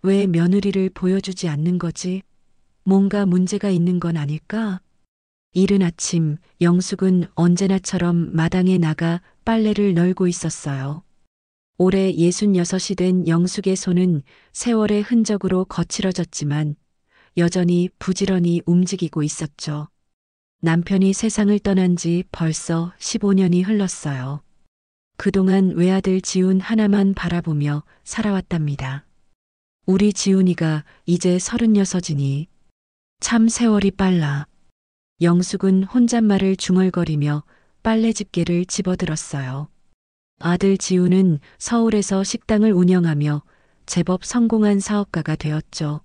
왜 며느리를 보여주지 않는 거지? 뭔가 문제가 있는 건 아닐까? 이른 아침 영숙은 언제나처럼 마당에 나가 빨래를 널고 있었어요. 올해 66이 된 영숙의 손은 세월의 흔적으로 거칠어졌지만 여전히 부지런히 움직이고 있었죠. 남편이 세상을 떠난 지 벌써 15년이 흘렀어요. 그동안 외아들 지훈 하나만 바라보며 살아왔답니다. 우리 지훈이가 이제 36이니 참 세월이 빨라. 영숙은 혼잣말을 중얼거리며 빨래 집게를 집어들었어요. 아들 지훈은 서울에서 식당을 운영하며 제법 성공한 사업가가 되었죠.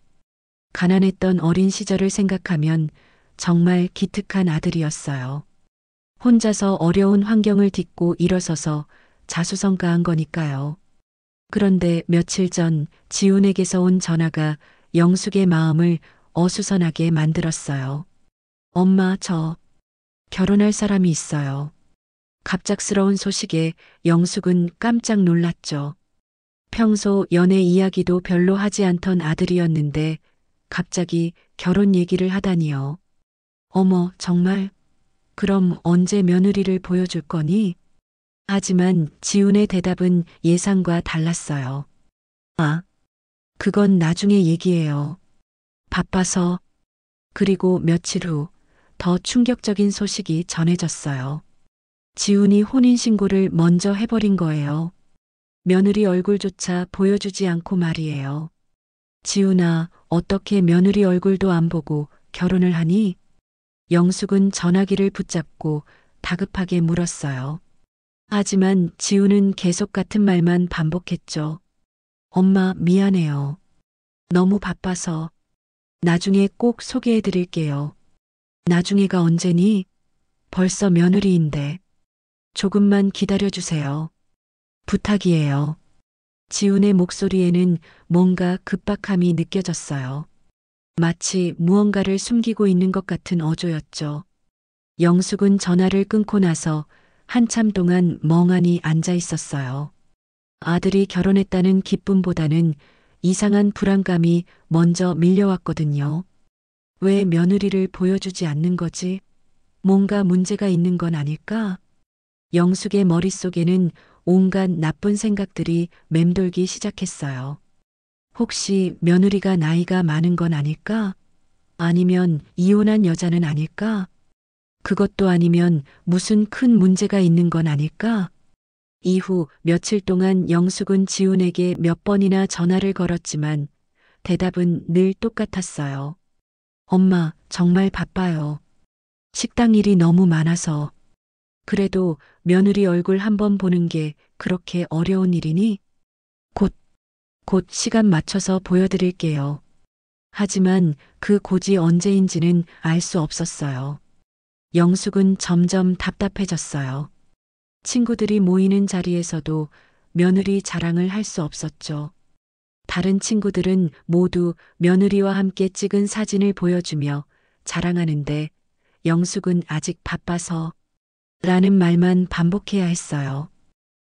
가난했던 어린 시절을 생각하면 정말 기특한 아들이었어요. 혼자서 어려운 환경을 딛고 일어서서 자수성가한 거니까요. 그런데 며칠 전 지훈에게서 온 전화가 영숙의 마음을 어수선하게 만들었어요. 엄마, 저 결혼할 사람이 있어요. 갑작스러운 소식에 영숙은 깜짝 놀랐죠. 평소 연애 이야기도 별로 하지 않던 아들이었는데 갑자기 결혼 얘기를 하다니요. 어머, 정말? 그럼 언제 며느리를 보여줄 거니? 하지만 지훈의 대답은 예상과 달랐어요. 아, 그건 나중에 얘기해요. 바빠서. 그리고 며칠 후 더 충격적인 소식이 전해졌어요. 지훈이 혼인신고를 먼저 해버린 거예요. 며느리 얼굴조차 보여주지 않고 말이에요. 지훈아, 어떻게 며느리 얼굴도 안 보고 결혼을 하니? 영숙은 전화기를 붙잡고 다급하게 물었어요. 하지만 지훈은 계속 같은 말만 반복했죠. 엄마, 미안해요. 너무 바빠서. 나중에 꼭 소개해 드릴게요. 나중에가 언제니? 벌써 며느리인데. 조금만 기다려 주세요. 부탁이에요. 지훈의 목소리에는 뭔가 급박함이 느껴졌어요. 마치 무언가를 숨기고 있는 것 같은 어조였죠. 영숙은 전화를 끊고 나서 한참 동안 멍하니 앉아 있었어요. 아들이 결혼했다는 기쁨보다는 이상한 불안감이 먼저 밀려왔거든요. 왜 며느리를 보여주지 않는 거지? 뭔가 문제가 있는 건 아닐까? 영숙의 머릿속에는 온갖 나쁜 생각들이 맴돌기 시작했어요. 혹시 며느리가 나이가 많은 건 아닐까? 아니면 이혼한 여자는 아닐까? 그것도 아니면 무슨 큰 문제가 있는 건 아닐까? 이후 며칠 동안 영숙은 지훈에게 몇 번이나 전화를 걸었지만 대답은 늘 똑같았어요. 엄마, 정말 바빠요. 식당 일이 너무 많아서. 그래도 며느리 얼굴 한번 보는 게 그렇게 어려운 일이니? 곧, 곧 시간 맞춰서 보여드릴게요. 하지만 그 곧이 언제인지는 알 수 없었어요. 영숙은 점점 답답해졌어요. 친구들이 모이는 자리에서도 며느리 자랑을 할 수 없었죠. 다른 친구들은 모두 며느리와 함께 찍은 사진을 보여주며 자랑하는데 영숙은 아직 바빠서 라는 말만 반복해야 했어요.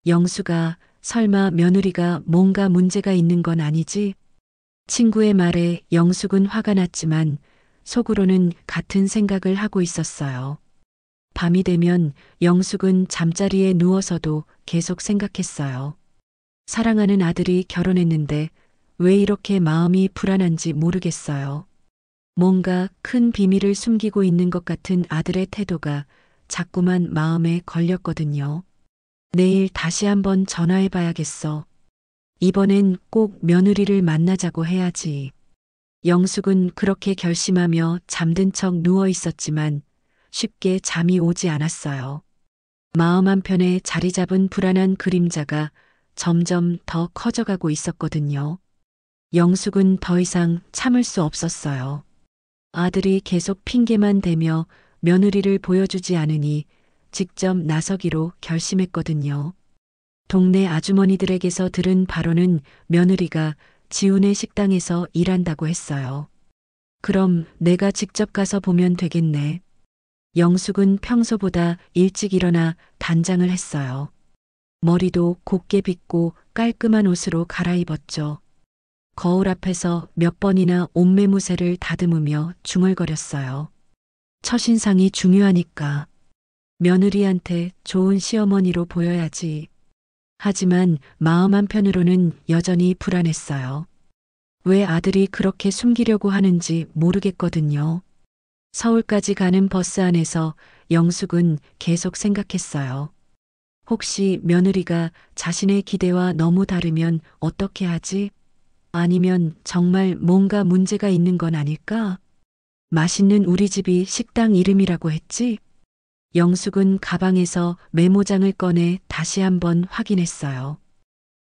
영숙아, 설마 며느리가 뭔가 문제가 있는 건 아니지? 친구의 말에 영숙은 화가 났지만 속으로는 같은 생각을 하고 있었어요. 밤이 되면 영숙은 잠자리에 누워서도 계속 생각했어요. 사랑하는 아들이 결혼했는데 왜 이렇게 마음이 불안한지 모르겠어요. 뭔가 큰 비밀을 숨기고 있는 것 같은 아들의 태도가 자꾸만 마음에 걸렸거든요. 내일 다시 한번 전화해 봐야겠어. 이번엔 꼭 며느리를 만나자고 해야지. 영숙은 그렇게 결심하며 잠든 척 누워 있었지만 쉽게 잠이 오지 않았어요. 마음 한편에 자리 잡은 불안한 그림자가 점점 더 커져가고 있었거든요. 영숙은 더 이상 참을 수 없었어요. 아들이 계속 핑계만 대며 며느리를 보여주지 않으니 직접 나서기로 결심했거든요. 동네 아주머니들에게서 들은 바로는 며느리가 지훈의 식당에서 일한다고 했어요. 그럼 내가 직접 가서 보면 되겠네. 영숙은 평소보다 일찍 일어나 단장을 했어요. 머리도 곱게 빗고 깔끔한 옷으로 갈아입었죠. 거울 앞에서 몇 번이나 옷매무새를 다듬으며 중얼거렸어요. 첫인상이 중요하니까. 며느리한테 좋은 시어머니로 보여야지. 하지만 마음 한편으로는 여전히 불안했어요. 왜 아들이 그렇게 숨기려고 하는지 모르겠거든요. 서울까지 가는 버스 안에서 영숙은 계속 생각했어요. 혹시 며느리가 자신의 기대와 너무 다르면 어떻게 하지? 아니면 정말 뭔가 문제가 있는 건 아닐까? 맛있는 우리 집이 식당 이름이라고 했지? 영숙은 가방에서 메모장을 꺼내 다시 한번 확인했어요.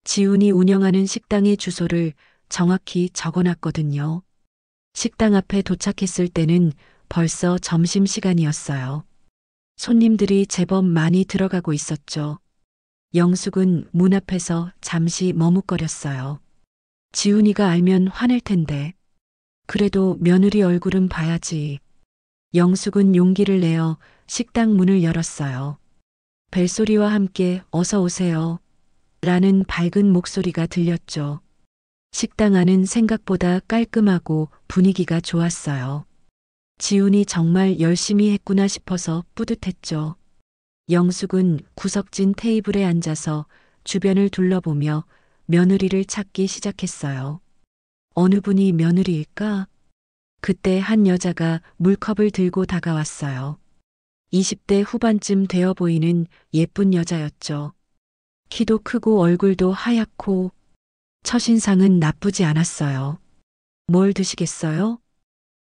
지훈이 운영하는 식당의 주소를 정확히 적어놨거든요. 식당 앞에 도착했을 때는 벌써 점심시간이었어요. 손님들이 제법 많이 들어가고 있었죠. 영숙은 문 앞에서 잠시 머뭇거렸어요. 지훈이가 알면 화낼 텐데. 그래도 며느리 얼굴은 봐야지. 영숙은 용기를 내어 식당 문을 열었어요. 벨소리와 함께 어서 오세요. 라는 밝은 목소리가 들렸죠. 식당 안은 생각보다 깔끔하고 분위기가 좋았어요. 지훈이 정말 열심히 했구나 싶어서 뿌듯했죠. 영숙은 구석진 테이블에 앉아서 주변을 둘러보며 며느리를 찾기 시작했어요. 어느 분이 며느리일까? 그때 한 여자가 물컵을 들고 다가왔어요. 20대 후반쯤 되어 보이는 예쁜 여자였죠. 키도 크고 얼굴도 하얗고 첫인상은 나쁘지 않았어요. 뭘 드시겠어요?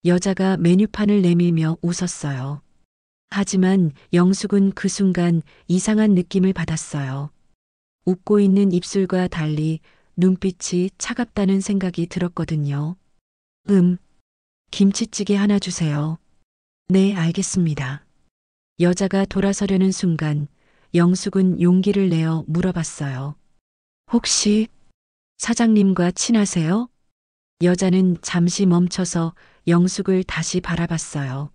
여자가 메뉴판을 내밀며 웃었어요. 하지만 영숙은 그 순간 이상한 느낌을 받았어요. 웃고 있는 입술과 달리 눈빛이 차갑다는 생각이 들었거든요. 김치찌개 하나 주세요. 네, 알겠습니다. 여자가 돌아서려는 순간 영숙은 용기를 내어 물어봤어요. 혹시 사장님과 친하세요? 여자는 잠시 멈춰서 영숙을 다시 바라봤어요.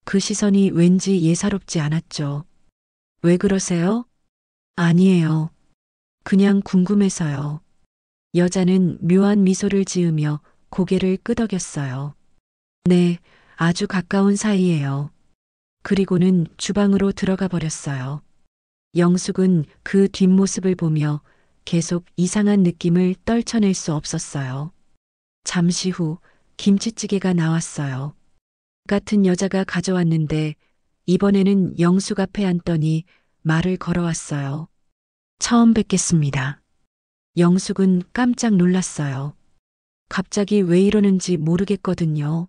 그 시선이 왠지 예사롭지 않았죠. 왜 그러세요? 아니에요. 그냥 궁금해서요. 여자는 묘한 미소를 지으며 고개를 끄덕였어요. 네, 아주 가까운 사이예요. 그리고는 주방으로 들어가 버렸어요. 영숙은 그 뒷모습을 보며 계속 이상한 느낌을 떨쳐낼 수 없었어요. 잠시 후 김치찌개가 나왔어요. 같은 여자가 가져왔는데 이번에는 영숙 앞에 앉더니 말을 걸어왔어요. 처음 뵙겠습니다. 영숙은 깜짝 놀랐어요. 갑자기 왜 이러는지 모르겠거든요.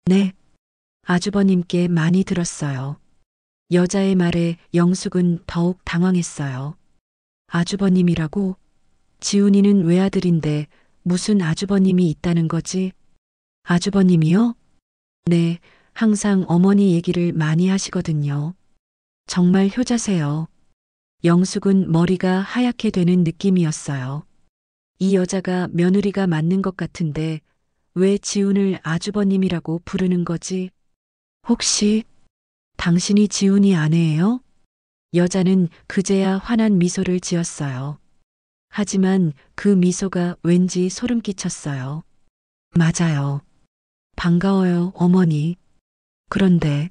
네, 아주버님께 많이 들었어요. 여자의 말에 영숙은 더욱 당황했어요. 아주버님이라고? 지훈이는 외아들인데 무슨 아주버님이 있다는 거지? 아주버님이요? 네, 항상 어머니 얘기를 많이 하시거든요. 정말 효자세요. 영숙은 머리가 하얗게 되는 느낌이었어요. 이 여자가 며느리가 맞는 것 같은데 왜 지훈을 아주버님이라고 부르는 거지? 혹시 당신이 지훈이 아내예요? 여자는 그제야 환한 미소를 지었어요. 하지만 그 미소가 왠지 소름 끼쳤어요. 맞아요. 반가워요, 어머니. 그런데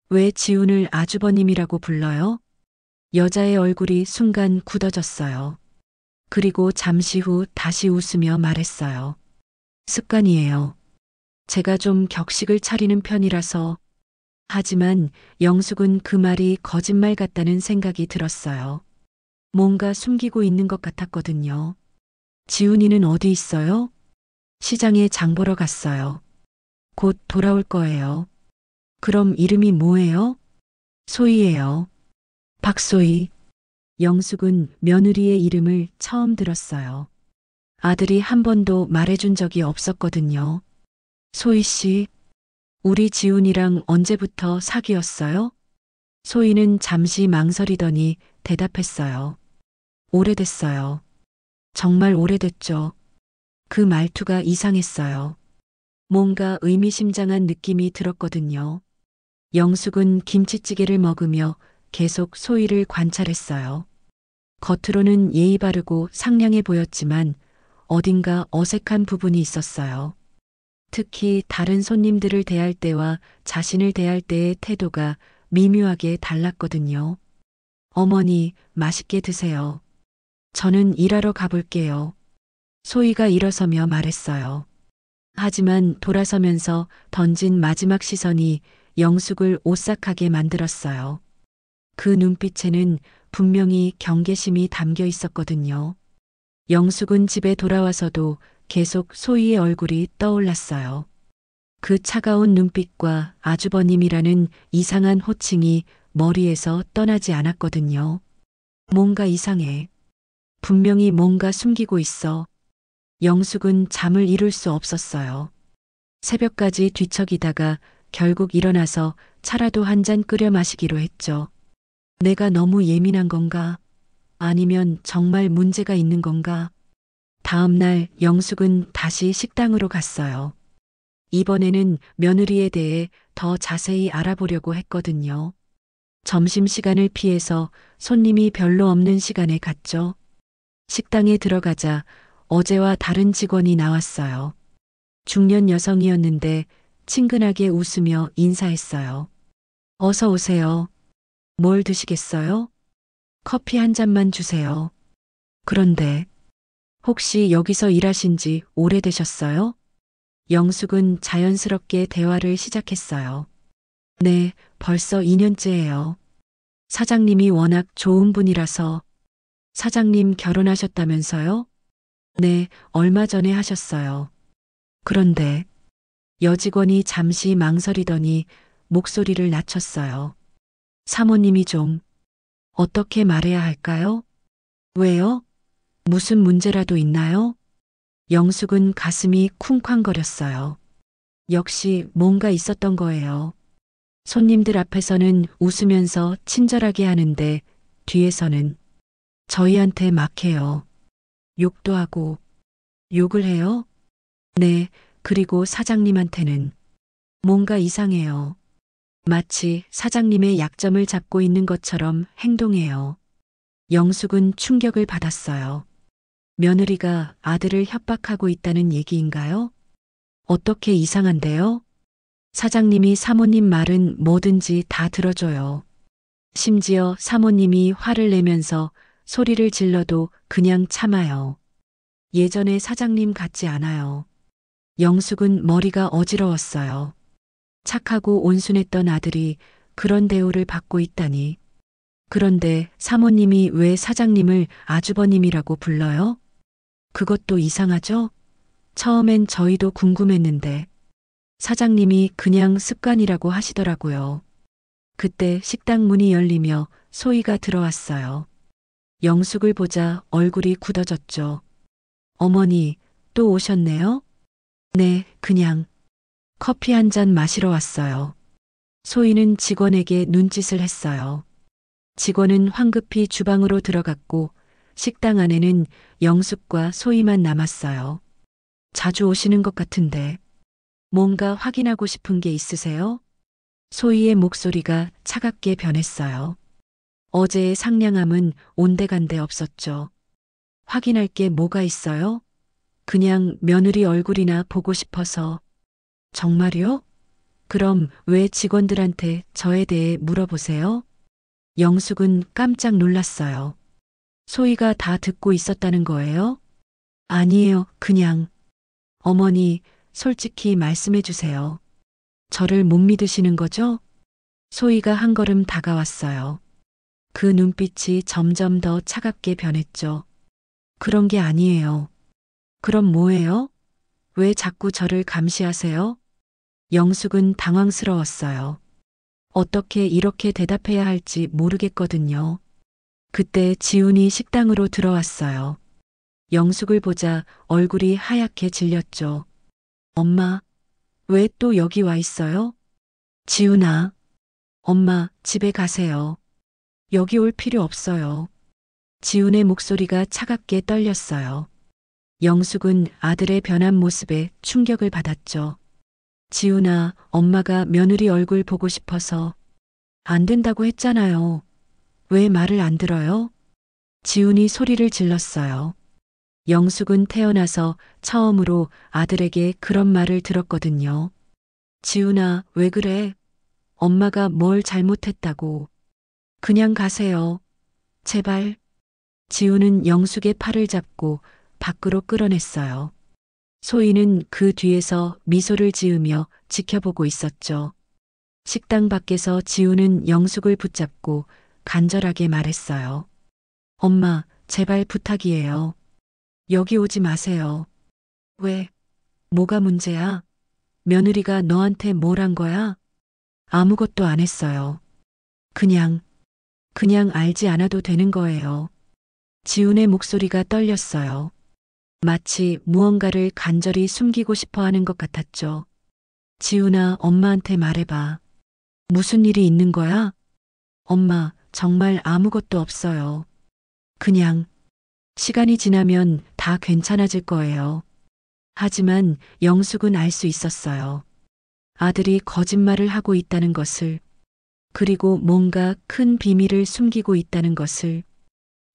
왜 지훈을 아주버님이라고 불러요? 여자의 얼굴이 순간 굳어졌어요. 그리고 잠시 후 다시 웃으며 말했어요. 습관이에요. 제가 좀 격식을 차리는 편이라서. 하지만 영숙은 그 말이 거짓말 같다는 생각이 들었어요. 뭔가 숨기고 있는 것 같았거든요. 지훈이는 어디 있어요? 시장에 장 보러 갔어요. 곧 돌아올 거예요. 그럼 이름이 뭐예요? 소희예요. 박소희. 영숙은 며느리의 이름을 처음 들었어요. 아들이 한 번도 말해준 적이 없었거든요. 소희 씨, 우리 지훈이랑 언제부터 사귀었어요? 소희는 잠시 망설이더니 대답했어요. 오래됐어요. 정말 오래됐죠. 그 말투가 이상했어요. 뭔가 의미심장한 느낌이 들었거든요. 영숙은 김치찌개를 먹으며 계속 소희를 관찰했어요. 겉으로는 예의 바르고 상냥해 보였지만 어딘가 어색한 부분이 있었어요. 특히 다른 손님들을 대할 때와 자신을 대할 때의 태도가 미묘하게 달랐거든요. 어머니, 맛있게 드세요. 저는 일하러 가볼게요. 소희가 일어서며 말했어요. 하지만 돌아서면서 던진 마지막 시선이 영숙을 오싹하게 만들었어요. 그 눈빛에는 분명히 경계심이 담겨 있었거든요. 영숙은 집에 돌아와서도 계속 소희의 얼굴이 떠올랐어요. 그 차가운 눈빛과 아주버님이라는 이상한 호칭이 머리에서 떠나지 않았거든요. 뭔가 이상해. 분명히 뭔가 숨기고 있어. 영숙은 잠을 이룰 수 없었어요. 새벽까지 뒤척이다가 결국 일어나서 차라도 한 잔 끓여 마시기로 했죠. 내가 너무 예민한 건가? 아니면 정말 문제가 있는 건가? 다음 날 영숙은 다시 식당으로 갔어요. 이번에는 며느리에 대해 더 자세히 알아보려고 했거든요. 점심시간을 피해서 손님이 별로 없는 시간에 갔죠. 식당에 들어가자 어제와 다른 직원이 나왔어요. 중년 여성이었는데 친근하게 웃으며 인사했어요. 어서 오세요. 뭘 드시겠어요? 커피 한 잔만 주세요. 그런데 혹시 여기서 일하신 지 오래되셨어요? 영숙은 자연스럽게 대화를 시작했어요. 네, 벌써 2년째예요. 사장님이 워낙 좋은 분이라서. 사장님 결혼하셨다면서요? 네, 얼마 전에 하셨어요. 그런데 여직원이 잠시 망설이더니 목소리를 낮췄어요. 사모님이 좀 어떻게 말해야 할까요? 왜요? 무슨 문제라도 있나요? 영숙은 가슴이 쿵쾅거렸어요. 역시 뭔가 있었던 거예요. 손님들 앞에서는 웃으면서 친절하게 하는데 뒤에서는 저희한테 막 해요. 욕도 하고. 욕을 해요? 네, 그리고 사장님한테는 뭔가 이상해요. 마치 사장님의 약점을 잡고 있는 것처럼 행동해요. 영숙은 충격을 받았어요. 며느리가 아들을 협박하고 있다는 얘기인가요? 어떻게 이상한데요? 사장님이 사모님 말은 뭐든지 다 들어줘요. 심지어 사모님이 화를 내면서 소리를 질러도 그냥 참아요. 예전에 사장님 같지 않아요. 영숙은 머리가 어지러웠어요. 착하고 온순했던 아들이 그런 대우를 받고 있다니. 그런데 사모님이 왜 사장님을 아주버님이라고 불러요? 그것도 이상하죠? 처음엔 저희도 궁금했는데 사장님이 그냥 습관이라고 하시더라고요. 그때 식당 문이 열리며 소희가 들어왔어요. 영숙을 보자 얼굴이 굳어졌죠. 어머니, 또 오셨네요? 네, 그냥 커피 한 잔 마시러 왔어요. 소희는 직원에게 눈짓을 했어요. 직원은 황급히 주방으로 들어갔고 식당 안에는 영숙과 소희만 남았어요. 자주 오시는 것 같은데 뭔가 확인하고 싶은 게 있으세요? 소희의 목소리가 차갑게 변했어요. 어제의 상냥함은 온데간데 없었죠. 확인할 게 뭐가 있어요? 그냥 며느리 얼굴이나 보고 싶어서. 정말요? 그럼 왜 직원들한테 저에 대해 물어보세요? 영숙은 깜짝 놀랐어요. 소희가 다 듣고 있었다는 거예요? 아니에요, 그냥. 어머니, 솔직히 말씀해 주세요. 저를 못 믿으시는 거죠? 소희가 한 걸음 다가왔어요. 그 눈빛이 점점 더 차갑게 변했죠. 그런 게 아니에요. 그럼 뭐예요? 왜 자꾸 저를 감시하세요? 영숙은 당황스러웠어요. 어떻게 이렇게 대답해야 할지 모르겠거든요. 그때 지훈이 식당으로 들어왔어요. 영숙을 보자 얼굴이 하얗게 질렸죠. 엄마, 왜 또 여기 와 있어요? 지훈아, 엄마, 집에 가세요. 여기 올 필요 없어요. 지훈의 목소리가 차갑게 떨렸어요. 영숙은 아들의 변한 모습에 충격을 받았죠. 지훈아, 엄마가 며느리 얼굴 보고 싶어서. 안 된다고 했잖아요. 왜 말을 안 들어요? 지훈이 소리를 질렀어요. 영숙은 태어나서 처음으로 아들에게 그런 말을 들었거든요. 지훈아, 왜 그래? 엄마가 뭘 잘못했다고. 그냥 가세요. 제발. 지훈은 영숙의 팔을 잡고 밖으로 끌어냈어요. 소희는 그 뒤에서 미소를 지으며 지켜보고 있었죠. 식당 밖에서 지훈은 영숙을 붙잡고 간절하게 말했어요. 엄마, 제발 부탁이에요. 여기 오지 마세요. 왜? 뭐가 문제야? 며느리가 너한테 뭘 한 거야? 아무것도 안 했어요. 그냥 알지 않아도 되는 거예요. 지훈의 목소리가 떨렸어요. 마치 무언가를 간절히 숨기고 싶어 하는 것 같았죠. 지훈아, 엄마한테 말해봐. 무슨 일이 있는 거야? 엄마, 정말 아무것도 없어요. 그냥, 시간이 지나면 다 괜찮아질 거예요. 하지만 영숙은 알 수 있었어요. 아들이 거짓말을 하고 있다는 것을, 그리고 뭔가 큰 비밀을 숨기고 있다는 것을.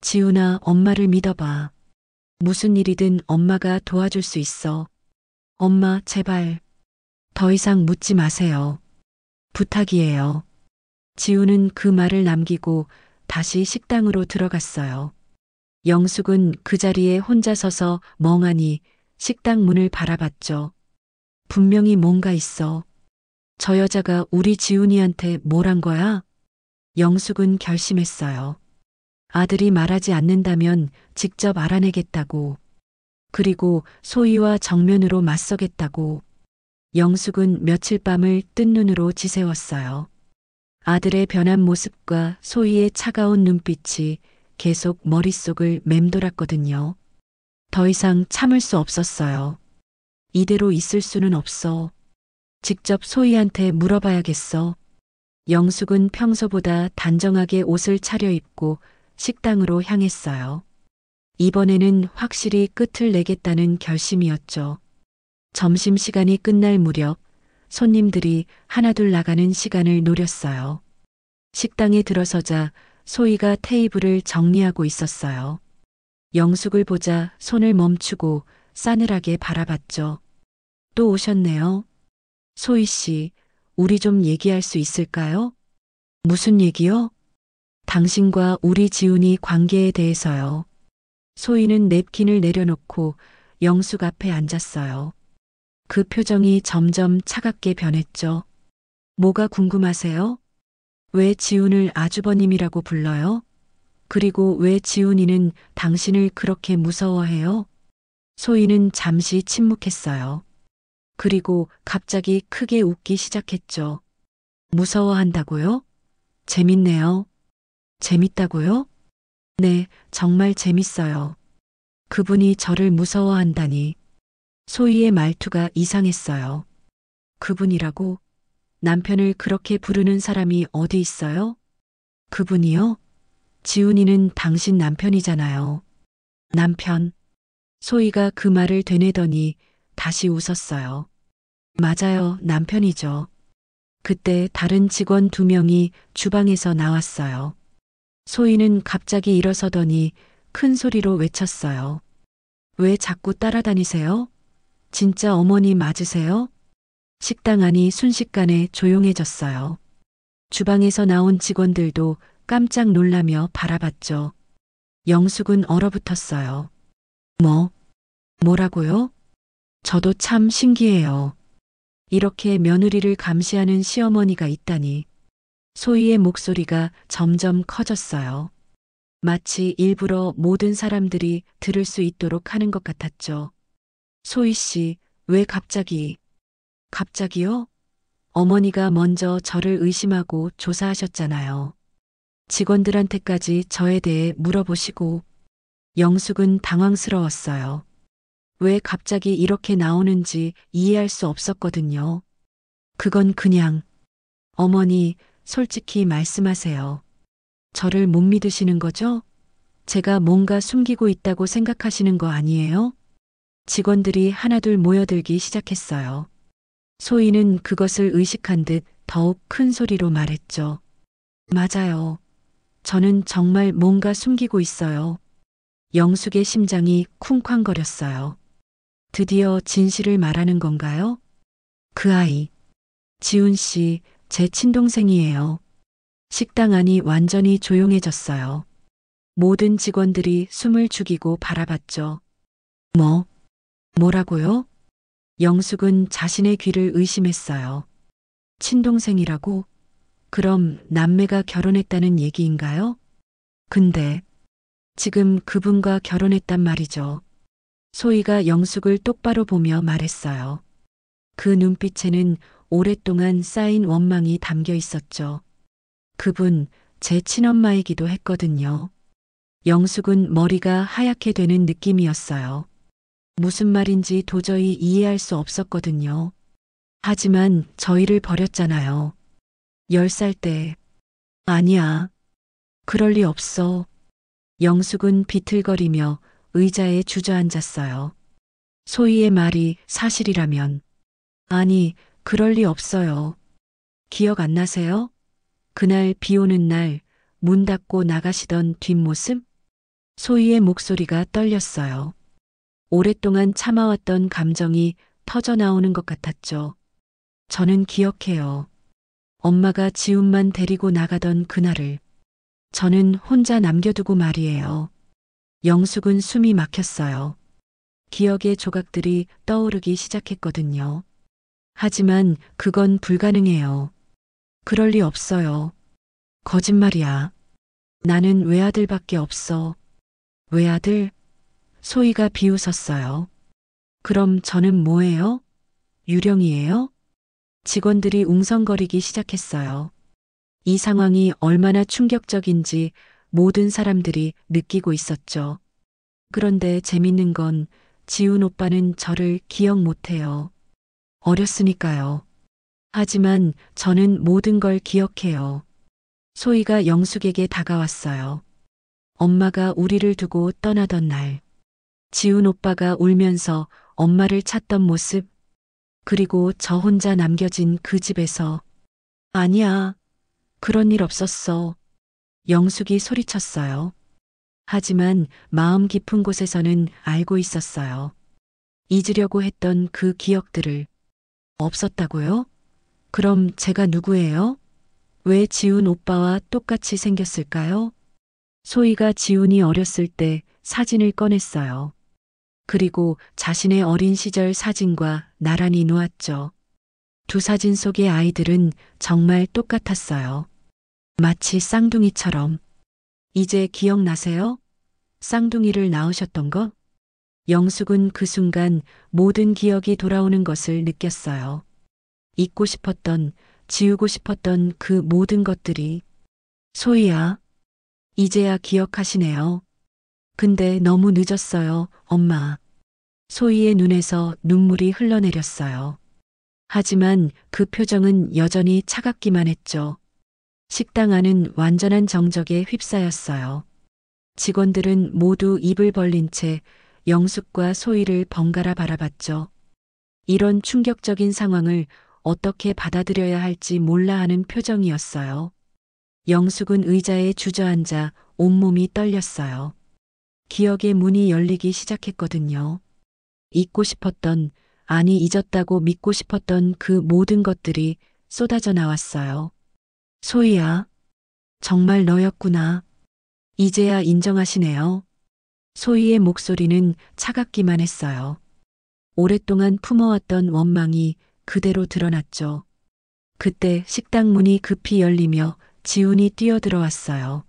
지훈아, 엄마를 믿어봐. 무슨 일이든 엄마가 도와줄 수 있어. 엄마, 제발. 더 이상 묻지 마세요. 부탁이에요. 지훈은 그 말을 남기고 다시 식당으로 들어갔어요. 영숙은 그 자리에 혼자 서서 멍하니 식당 문을 바라봤죠. 분명히 뭔가 있어. 저 여자가 우리 지훈이한테 뭘 한 거야? 영숙은 결심했어요. 아들이 말하지 않는다면 직접 알아내겠다고. 그리고 소희와 정면으로 맞서겠다고. 영숙은 며칠 밤을 뜬 눈으로 지새웠어요. 아들의 변한 모습과 소희의 차가운 눈빛이 계속 머릿속을 맴돌았거든요. 더 이상 참을 수 없었어요. 이대로 있을 수는 없어. 직접 소희한테 물어봐야겠어. 영숙은 평소보다 단정하게 옷을 차려입고 식당으로 향했어요. 이번에는 확실히 끝을 내겠다는 결심이었죠. 점심시간이 끝날 무렵 손님들이 하나둘 나가는 시간을 노렸어요. 식당에 들어서자 소희가 테이블을 정리하고 있었어요. 영숙을 보자 손을 멈추고 싸늘하게 바라봤죠. 또 오셨네요. 소희 씨, 우리 좀 얘기할 수 있을까요? 무슨 얘기요? 당신과 우리 지훈이 관계에 대해서요. 소희는 냅킨을 내려놓고 영숙 앞에 앉았어요. 그 표정이 점점 차갑게 변했죠. 뭐가 궁금하세요? 왜 지훈을 아주버님이라고 불러요? 그리고 왜 지훈이는 당신을 그렇게 무서워해요? 소희는 잠시 침묵했어요. 그리고 갑자기 크게 웃기 시작했죠. 무서워한다고요? 재밌네요. 재밌다고요? 네, 정말 재밌어요. 그분이 저를 무서워한다니. 소희의 말투가 이상했어요. 그분이라고? 남편을 그렇게 부르는 사람이 어디 있어요? 그분이요? 지훈이는 당신 남편이잖아요. 남편. 소희가 그 말을 되뇌더니 다시 웃었어요. 맞아요, 남편이죠. 그때 다른 직원 2명이 주방에서 나왔어요. 소희는 갑자기 일어서더니 큰 소리로 외쳤어요. 왜 자꾸 따라다니세요? 진짜 어머니 맞으세요? 식당 안이 순식간에 조용해졌어요. 주방에서 나온 직원들도 깜짝 놀라며 바라봤죠. 영숙은 얼어붙었어요. 뭐라고요? 저도 참 신기해요. 이렇게 며느리를 감시하는 시어머니가 있다니. 소희의 목소리가 점점 커졌어요. 마치 일부러 모든 사람들이 들을 수 있도록 하는 것 같았죠. 소희 씨, 왜 갑자기요? 어머니가 먼저 저를 의심하고 조사하셨잖아요. 직원들한테까지 저에 대해 물어보시고. 영숙은 당황스러웠어요. 왜 갑자기 이렇게 나오는지 이해할 수 없었거든요. 그건 그냥. 어머니, 솔직히 말씀하세요. 저를 못 믿으시는 거죠? 제가 뭔가 숨기고 있다고 생각하시는 거 아니에요? 직원들이 하나둘 모여들기 시작했어요. 소희는 그것을 의식한 듯 더욱 큰 소리로 말했죠. 맞아요. 저는 정말 뭔가 숨기고 있어요. 영숙의 심장이 쿵쾅거렸어요. 드디어 진실을 말하는 건가요? 그 아이, 지훈 씨, 제 친동생이에요. 식당 안이 완전히 조용해졌어요. 모든 직원들이 숨을 죽이고 바라봤죠. 뭐라고요? 영숙은 자신의 귀를 의심했어요. 친동생이라고? 그럼 남매가 결혼했다는 얘기인가요? 근데 지금 그분과 결혼했단 말이죠. 소희가 영숙을 똑바로 보며 말했어요. 그 눈빛에는 오랫동안 쌓인 원망이 담겨 있었죠. 그분 제 친엄마이기도 했거든요. 영숙은 머리가 하얗게 되는 느낌이었어요. 무슨 말인지 도저히 이해할 수 없었거든요. 하지만 저희를 버렸잖아요. 10살 때. 아니야. 그럴 리 없어. 영숙은 비틀거리며 의자에 주저앉았어요. 소희의 말이 사실이라면. 아니, 그럴 리 없어요. 기억 안 나세요? 그날 비 오는 날 문 닫고 나가시던 뒷모습? 소희의 목소리가 떨렸어요. 오랫동안 참아왔던 감정이 터져나오는 것 같았죠. 저는 기억해요. 엄마가 지훈만 데리고 나가던 그날을. 저는 혼자 남겨두고 말이에요. 영숙은 숨이 막혔어요. 기억의 조각들이 떠오르기 시작했거든요. 하지만 그건 불가능해요. 그럴 리 없어요. 거짓말이야. 나는 외아들밖에 없어. 외아들? 소희가 비웃었어요. 그럼 저는 뭐예요? 유령이에요? 직원들이 웅성거리기 시작했어요. 이 상황이 얼마나 충격적인지 모든 사람들이 느끼고 있었죠. 그런데 재밌는 건 지훈 오빠는 저를 기억 못해요. 어렸으니까요. 하지만 저는 모든 걸 기억해요. 소희가 영숙에게 다가왔어요. 엄마가 우리를 두고 떠나던 날. 지훈 오빠가 울면서 엄마를 찾던 모습. 그리고 저 혼자 남겨진 그 집에서. 아니야. 그런 일 없었어. 영숙이 소리쳤어요. 하지만 마음 깊은 곳에서는 알고 있었어요. 잊으려고 했던 그 기억들을. 없었다고요? 그럼 제가 누구예요? 왜 지훈 오빠와 똑같이 생겼을까요? 소희가 지훈이 어렸을 때 사진을 꺼냈어요. 그리고 자신의 어린 시절 사진과 나란히 놓았죠. 두 사진 속의 아이들은 정말 똑같았어요. 마치 쌍둥이처럼. 이제 기억나세요? 쌍둥이를 낳으셨던 거? 영숙은 그 순간 모든 기억이 돌아오는 것을 느꼈어요. 잊고 싶었던, 지우고 싶었던 그 모든 것들이. 소희야, 이제야 기억하시네요. 근데 너무 늦었어요, 엄마. 소희의 눈에서 눈물이 흘러내렸어요. 하지만 그 표정은 여전히 차갑기만 했죠. 식당 안은 완전한 정적에 휩싸였어요. 직원들은 모두 입을 벌린 채 영숙과 소희를 번갈아 바라봤죠. 이런 충격적인 상황을 어떻게 받아들여야 할지 몰라 하는 표정이었어요. 영숙은 의자에 주저앉아 온몸이 떨렸어요. 기억의 문이 열리기 시작했거든요. 잊고 싶었던, 아니 잊었다고 믿고 싶었던 그 모든 것들이 쏟아져 나왔어요. 소희야, 정말 너였구나. 이제야 인정하시네요. 소희의 목소리는 차갑기만 했어요. 오랫동안 품어왔던 원망이 그대로 드러났죠. 그때 식당 문이 급히 열리며 지훈이 뛰어들어왔어요.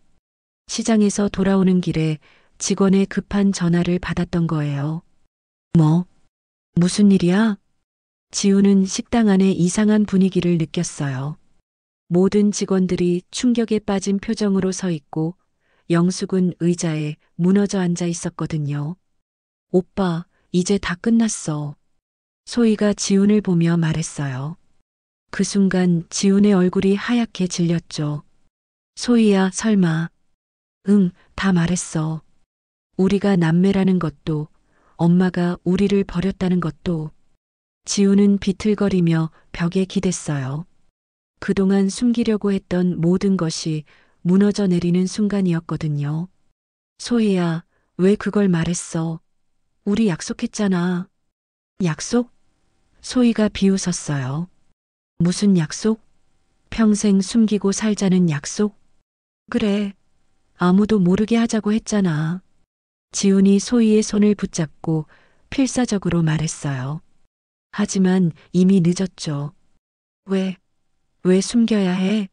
시장에서 돌아오는 길에 직원의 급한 전화를 받았던 거예요. 무슨 일이야? 지훈은 식당 안의 이상한 분위기를 느꼈어요. 모든 직원들이 충격에 빠진 표정으로 서 있고 영숙은 의자에 무너져 앉아 있었거든요. 오빠, 이제 다 끝났어. 소희가 지훈을 보며 말했어요. 그 순간 지훈의 얼굴이 하얗게 질렸죠. 소희야, 설마. 응, 다 말했어. 우리가 남매라는 것도, 엄마가 우리를 버렸다는 것도. 지훈은 비틀거리며 벽에 기댔어요. 그동안 숨기려고 했던 모든 것이 무너져 내리는 순간이었거든요. 소희야, 왜 그걸 말했어? 우리 약속했잖아. 약속? 소희가 비웃었어요. 무슨 약속? 평생 숨기고 살자는 약속? 그래. 아무도 모르게 하자고 했잖아. 지훈이 소희의 손을 붙잡고 필사적으로 말했어요. 하지만 이미 늦었죠. 왜, 왜 숨겨야 해?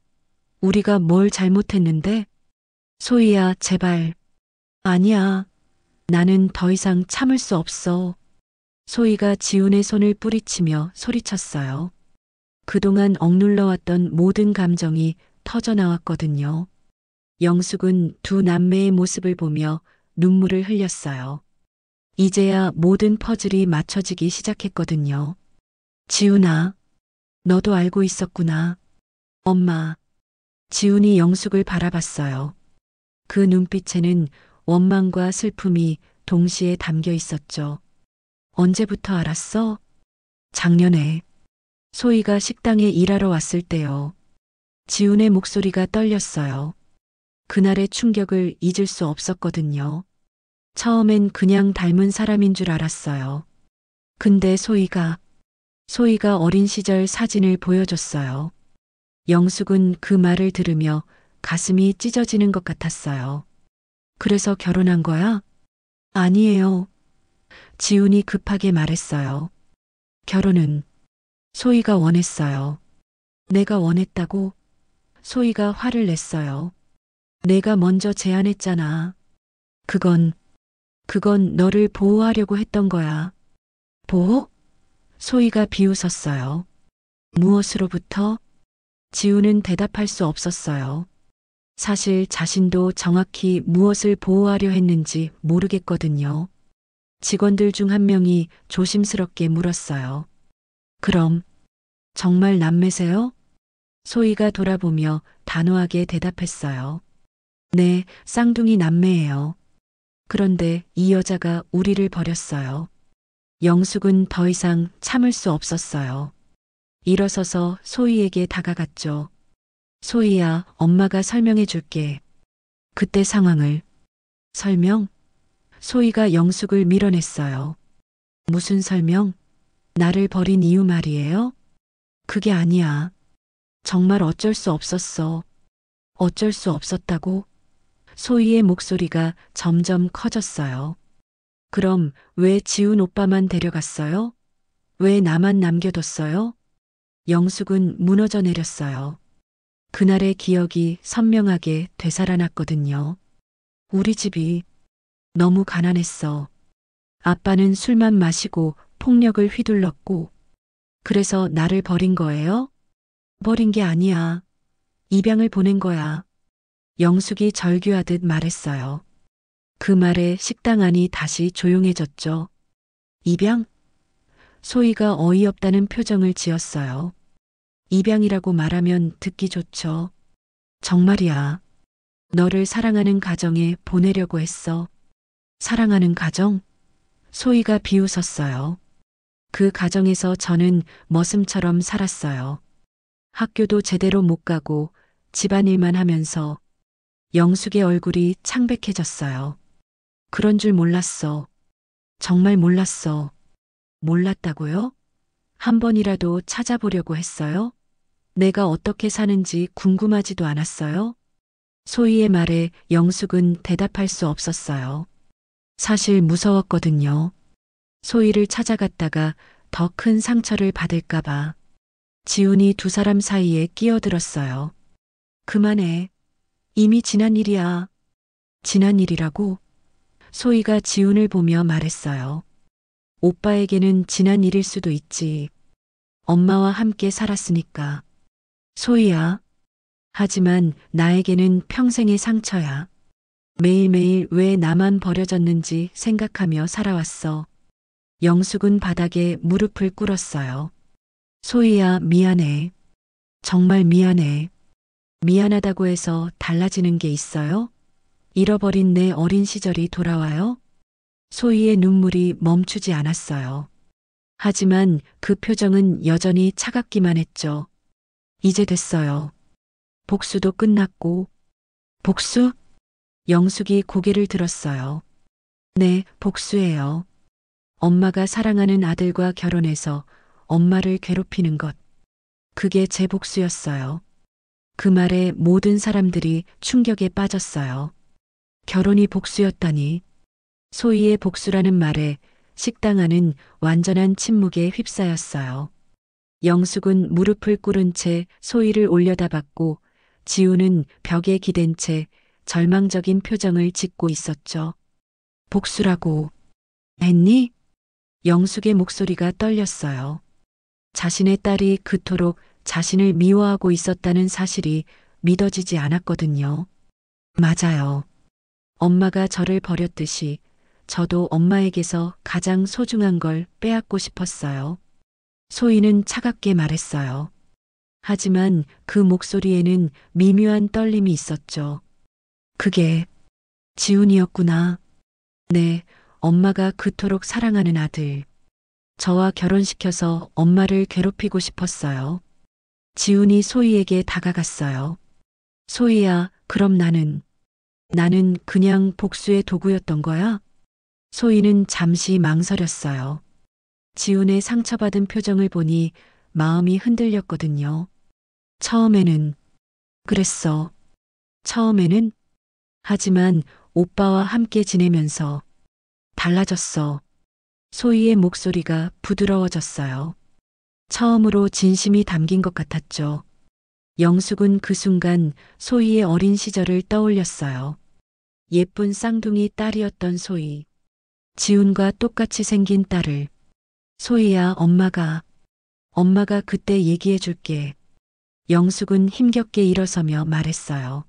우리가 뭘 잘못했는데? 소희야, 제발. 아니야. 나는 더 이상 참을 수 없어. 소희가 지훈의 손을 뿌리치며 소리쳤어요. 그동안 억눌러왔던 모든 감정이 터져나왔거든요. 영숙은 두 남매의 모습을 보며 눈물을 흘렸어요. 이제야 모든 퍼즐이 맞춰지기 시작했거든요. 지훈아, 너도 알고 있었구나. 엄마. 지훈이 영숙을 바라봤어요. 그 눈빛에는 원망과 슬픔이 동시에 담겨 있었죠. 언제부터 알았어? 작년에. 소희가 식당에 일하러 왔을 때요. 지훈의 목소리가 떨렸어요. 그날의 충격을 잊을 수 없었거든요. 처음엔 그냥 닮은 사람인 줄 알았어요. 근데 소희가 어린 시절 사진을 보여줬어요. 영숙은 그 말을 들으며 가슴이 찢어지는 것 같았어요. 그래서 결혼한 거야? 아니에요. 지훈이 급하게 말했어요. 결혼은 소희가 원했어요. 내가 원했다고? 소희가 화를 냈어요. 내가 먼저 제안했잖아. 그건 너를 보호하려고 했던 거야. 보호? 소희가 비웃었어요. 무엇으로부터? 지우는 대답할 수 없었어요. 사실 자신도 정확히 무엇을 보호하려 했는지 모르겠거든요. 직원들 중 한 명이 조심스럽게 물었어요. 그럼 정말 남매세요? 소희가 돌아보며 단호하게 대답했어요. 네, 쌍둥이 남매예요. 그런데 이 여자가 우리를 버렸어요. 영숙은 더 이상 참을 수 없었어요. 일어서서 소희에게 다가갔죠. 소희야, 엄마가 설명해 줄게. 그때 상황을. 설명? 소희가 영숙을 밀어냈어요. 무슨 설명? 나를 버린 이유 말이에요? 그게 아니야. 정말 어쩔 수 없었어. 어쩔 수 없었다고? 소희의 목소리가 점점 커졌어요. 그럼 왜 지훈 오빠만 데려갔어요? 왜 나만 남겨뒀어요? 영숙은 무너져 내렸어요. 그날의 기억이 선명하게 되살아났거든요. 우리 집이 너무 가난했어. 아빠는 술만 마시고 폭력을 휘둘렀고, 그래서 나를 버린 거예요? 버린 게 아니야. 입양을 보낸 거야. 영숙이 절규하듯 말했어요. 그 말에 식당 안이 다시 조용해졌죠. 입양? 소희가 어이없다는 표정을 지었어요. 입양이라고 말하면 듣기 좋죠. 정말이야. 너를 사랑하는 가정에 보내려고 했어. 사랑하는 가정? 소희가 비웃었어요. 그 가정에서 저는 머슴처럼 살았어요. 학교도 제대로 못 가고 집안일만 하면서 영숙의 얼굴이 창백해졌어요. 그런 줄 몰랐어. 정말 몰랐어. 몰랐다고요? 한 번이라도 찾아보려고 했어요? 내가 어떻게 사는지 궁금하지도 않았어요? 소희의 말에 영숙은 대답할 수 없었어요. 사실 무서웠거든요. 소희를 찾아갔다가 더 큰 상처를 받을까봐. 지훈이 두 사람 사이에 끼어들었어요. 그만해. 이미 지난 일이야. 지난 일이라고? 소희가 지훈을 보며 말했어요. 오빠에게는 지난 일일 수도 있지. 엄마와 함께 살았으니까. 소희야. 하지만 나에게는 평생의 상처야. 매일매일 왜 나만 버려졌는지 생각하며 살아왔어. 영숙은 바닥에 무릎을 꿇었어요. 소희야, 미안해. 정말 미안해. 미안하다고 해서 달라지는 게 있어요? 잃어버린 내 어린 시절이 돌아와요? 소희의 눈물이 멈추지 않았어요. 하지만 그 표정은 여전히 차갑기만 했죠. 이제 됐어요. 복수도 끝났고. 복수? 영숙이 고개를 들었어요. 네, 복수예요. 엄마가 사랑하는 아들과 결혼해서 엄마를 괴롭히는 것. 그게 제 복수였어요. 그 말에 모든 사람들이 충격에 빠졌어요. 결혼이 복수였다니. 소희의 복수라는 말에 식당 안은 완전한 침묵에 휩싸였어요. 영숙은 무릎을 꿇은 채 소희를 올려다봤고 지우는 벽에 기댄 채 절망적인 표정을 짓고 있었죠. 복수라고 했니? 영숙의 목소리가 떨렸어요. 자신의 딸이 그토록 자신을 미워하고 있었다는 사실이 믿어지지 않았거든요. 맞아요. 엄마가 저를 버렸듯이 저도 엄마에게서 가장 소중한 걸 빼앗고 싶었어요. 소희는 차갑게 말했어요. 하지만 그 목소리에는 미묘한 떨림이 있었죠. 그게 지훈이었구나. 네, 엄마가 그토록 사랑하는 아들. 저와 결혼시켜서 엄마를 괴롭히고 싶었어요. 지훈이 소희에게 다가갔어요. 소희야, 그럼 나는 그냥 복수의 도구였던 거야? 소희는 잠시 망설였어요. 지훈의 상처받은 표정을 보니 마음이 흔들렸거든요. 처음에는 그랬어. 처음에는 하지만 오빠와 함께 지내면서 달라졌어. 소희의 목소리가 부드러워졌어요. 처음으로 진심이 담긴 것 같았죠. 영숙은 그 순간 소희의 어린 시절을 떠올렸어요. 예쁜 쌍둥이 딸이었던 소희. 지훈과 똑같이 생긴 딸을. 소희야, 엄마가 그때 얘기해 줄게. 영숙은 힘겹게 일어서며 말했어요.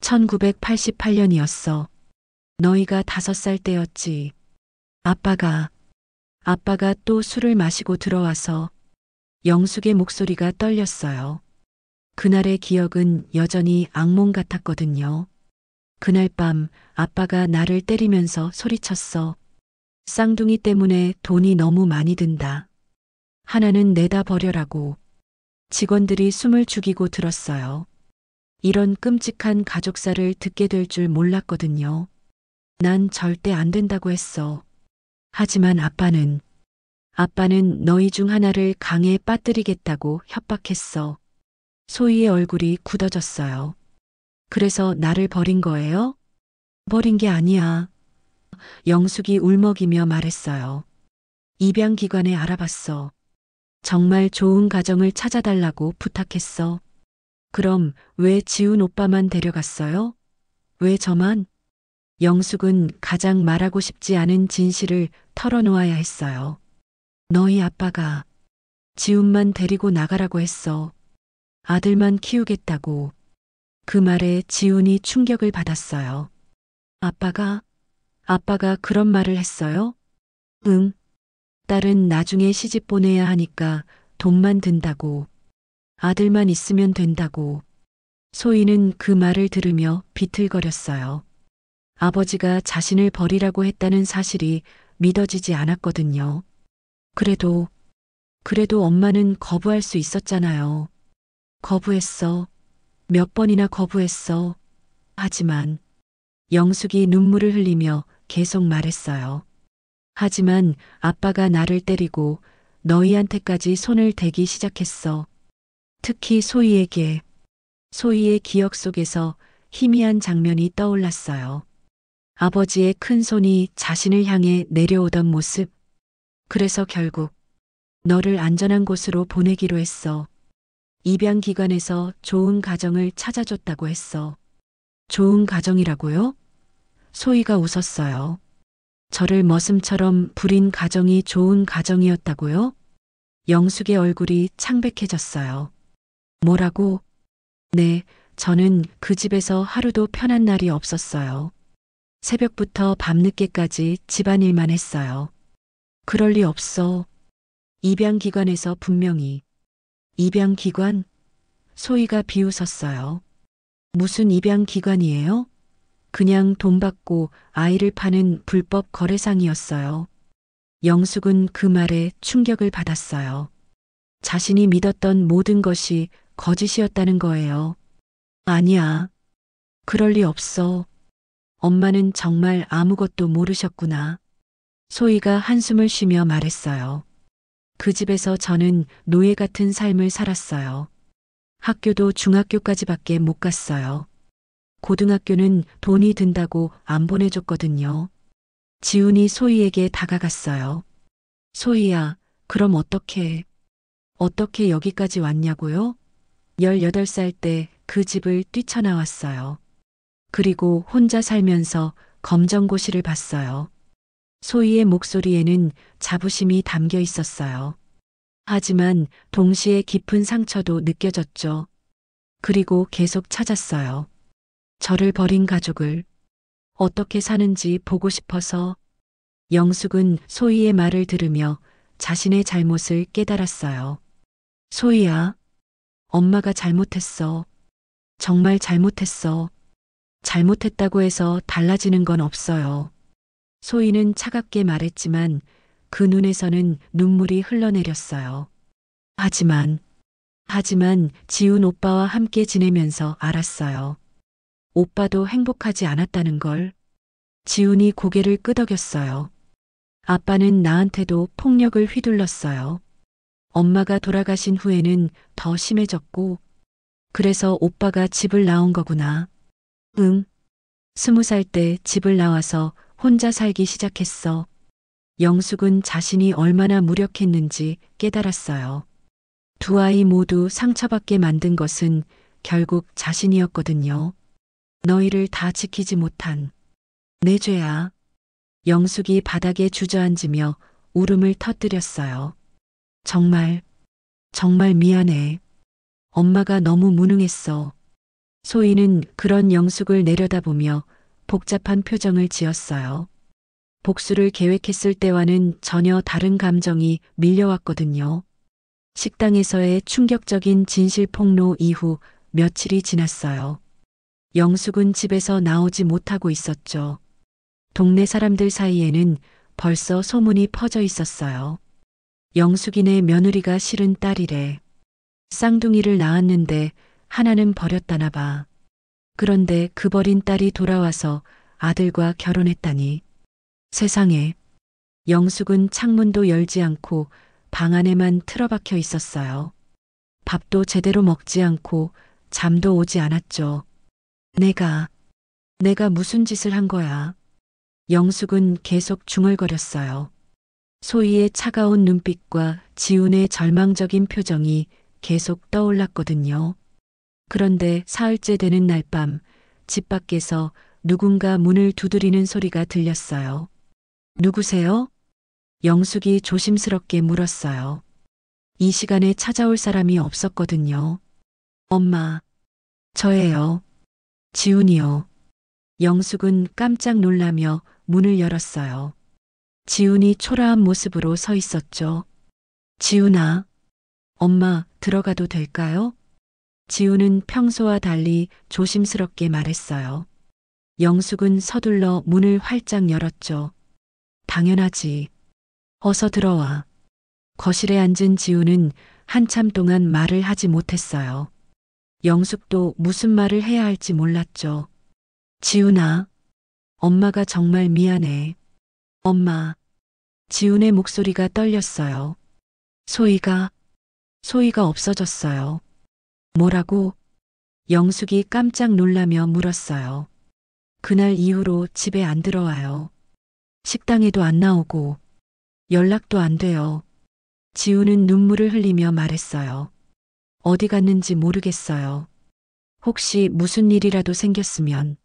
1988년이었어. 너희가 5살 때였지. 아빠가 또 술을 마시고 들어와서 영숙의 목소리가 떨렸어요. 그날의 기억은 여전히 악몽 같았거든요. 그날 밤 아빠가 나를 때리면서 소리쳤어. 쌍둥이 때문에 돈이 너무 많이 든다. 하나는 내다 버려라고. 직원들이 숨을 죽이고 들었어요. 이런 끔찍한 가족사를 듣게 될 줄 몰랐거든요. 난 절대 안 된다고 했어. 하지만 아빠는 너희 중 하나를 강에 빠뜨리겠다고 협박했어. 소희의 얼굴이 굳어졌어요. 그래서 나를 버린 거예요? 버린 게 아니야. 영숙이 울먹이며 말했어요. 입양기관에 알아봤어. 정말 좋은 가정을 찾아달라고 부탁했어. 그럼 왜 지훈 오빠만 데려갔어요? 왜 저만? 영숙은 가장 말하고 싶지 않은 진실을 털어놓아야 했어요. 너희 아빠가 지훈만 데리고 나가라고 했어. 아들만 키우겠다고. 그 말에 지훈이 충격을 받았어요. 아빠가 그런 말을 했어요? 응. 딸은 나중에 시집 보내야 하니까 돈만 든다고. 아들만 있으면 된다고. 소희는 그 말을 들으며 비틀거렸어요. 아버지가 자신을 버리라고 했다는 사실이 믿어지지 않았거든요. 그래도 엄마는 거부할 수 있었잖아요. 거부했어. 몇 번이나 거부했어. 하지만 영숙이 눈물을 흘리며 계속 말했어요. 하지만 아빠가 나를 때리고 너희한테까지 손을 대기 시작했어. 특히 소희에게. 소희의 기억 속에서 희미한 장면이 떠올랐어요. 아버지의 큰 손이 자신을 향해 내려오던 모습. 그래서 결국 너를 안전한 곳으로 보내기로 했어. 입양기관에서 좋은 가정을 찾아줬다고 했어. 좋은 가정이라고요? 소희가 웃었어요. 저를 머슴처럼 부린 가정이 좋은 가정이었다고요? 영숙의 얼굴이 창백해졌어요. 뭐라고? 네, 저는 그 집에서 하루도 편한 날이 없었어요. 새벽부터 밤늦게까지 집안일만 했어요. 그럴 리 없어. 입양기관에서 분명히. 입양기관? 소희가 비웃었어요. 무슨 입양기관이에요? 그냥 돈 받고 아이를 파는 불법 거래상이었어요. 영숙은 그 말에 충격을 받았어요. 자신이 믿었던 모든 것이 거짓이었다는 거예요. 아니야. 그럴 리 없어. 엄마는 정말 아무것도 모르셨구나. 소희가 한숨을 쉬며 말했어요. 그 집에서 저는 노예 같은 삶을 살았어요. 학교도 중학교까지밖에 못 갔어요. 고등학교는 돈이 든다고 안 보내줬거든요. 지훈이 소희에게 다가갔어요. 소희야, 그럼 어떻게 여기까지 왔냐고요? 18살 때 그 집을 뛰쳐나왔어요. 그리고 혼자 살면서 검정고시를 봤어요. 소희의 목소리에는 자부심이 담겨 있었어요. 하지만 동시에 깊은 상처도 느껴졌죠. 그리고 계속 찾았어요. 저를 버린 가족을 어떻게 사는지 보고 싶어서. 영숙은 소희의 말을 들으며 자신의 잘못을 깨달았어요. 소희야, 엄마가 잘못했어. 정말 잘못했어. 잘못했다고 해서 달라지는 건 없어요. 소희는 차갑게 말했지만 그 눈에서는 눈물이 흘러내렸어요. 하지만 지훈 오빠와 함께 지내면서 알았어요. 오빠도 행복하지 않았다는 걸. 지훈이 고개를 끄덕였어요. 아빠는 나한테도 폭력을 휘둘렀어요. 엄마가 돌아가신 후에는 더 심해졌고, 그래서 오빠가 집을 나온 거구나. 응. 20살 때 집을 나와서 혼자 살기 시작했어. 영숙은 자신이 얼마나 무력했는지 깨달았어요. 두 아이 모두 상처받게 만든 것은 결국 자신이었거든요. 너희를 다 지키지 못한 내 죄야. 영숙이 바닥에 주저앉으며 울음을 터뜨렸어요. 정말 미안해. 엄마가 너무 무능했어. 소희는 그런 영숙을 내려다보며 복잡한 표정을 지었어요. 복수를 계획했을 때와는 전혀 다른 감정이 밀려왔거든요. 식당에서의 충격적인 진실 폭로 이후 며칠이 지났어요. 영숙은 집에서 나오지 못하고 있었죠. 동네 사람들 사이에는 벌써 소문이 퍼져 있었어요. 영숙이네 며느리가 실은 딸이래. 쌍둥이를 낳았는데 하나는 버렸다나 봐. 그런데 그 버린 딸이 돌아와서 아들과 결혼했다니. 세상에. 영숙은 창문도 열지 않고 방 안에만 틀어박혀 있었어요. 밥도 제대로 먹지 않고 잠도 오지 않았죠. 내가 무슨 짓을 한 거야. 영숙은 계속 중얼거렸어요. 소희의 차가운 눈빛과 지훈의 절망적인 표정이 계속 떠올랐거든요. 그런데 사흘째 되는 날 밤, 집 밖에서 누군가 문을 두드리는 소리가 들렸어요. 누구세요? 영숙이 조심스럽게 물었어요. 이 시간에 찾아올 사람이 없었거든요. 엄마, 저예요. 지훈이요. 영숙은 깜짝 놀라며 문을 열었어요. 지훈이 초라한 모습으로 서 있었죠. 지훈아, 엄마 들어가도 될까요? 지훈은 평소와 달리 조심스럽게 말했어요. 영숙은 서둘러 문을 활짝 열었죠. 당연하지. 어서 들어와. 거실에 앉은 지훈은 한참 동안 말을 하지 못했어요. 영숙도 무슨 말을 해야 할지 몰랐죠. 지훈아, 엄마가 정말 미안해. 엄마. 지훈의 목소리가 떨렸어요. 소희가 없어졌어요. 뭐라고? 영숙이 깜짝 놀라며 물었어요. 그날 이후로 집에 안 들어와요. 식당에도 안 나오고 연락도 안 돼요. 지훈은 눈물을 흘리며 말했어요. 어디 갔는지 모르겠어요. 혹시 무슨 일이라도 생겼으면.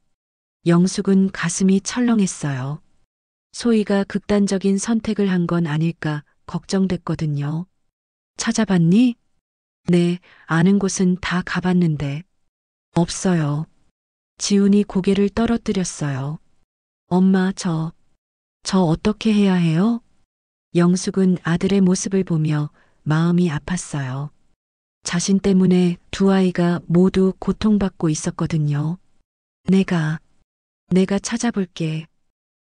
영숙은 가슴이 철렁했어요. 소희가 극단적인 선택을 한 건 아닐까 걱정됐거든요. 찾아봤니? 네, 아는 곳은 다 가봤는데. 없어요. 지훈이 고개를 떨어뜨렸어요. 엄마, 저 어떻게 해야 해요? 영숙은 아들의 모습을 보며 마음이 아팠어요. 자신 때문에 두 아이가 모두 고통받고 있었거든요. 내가 찾아볼게.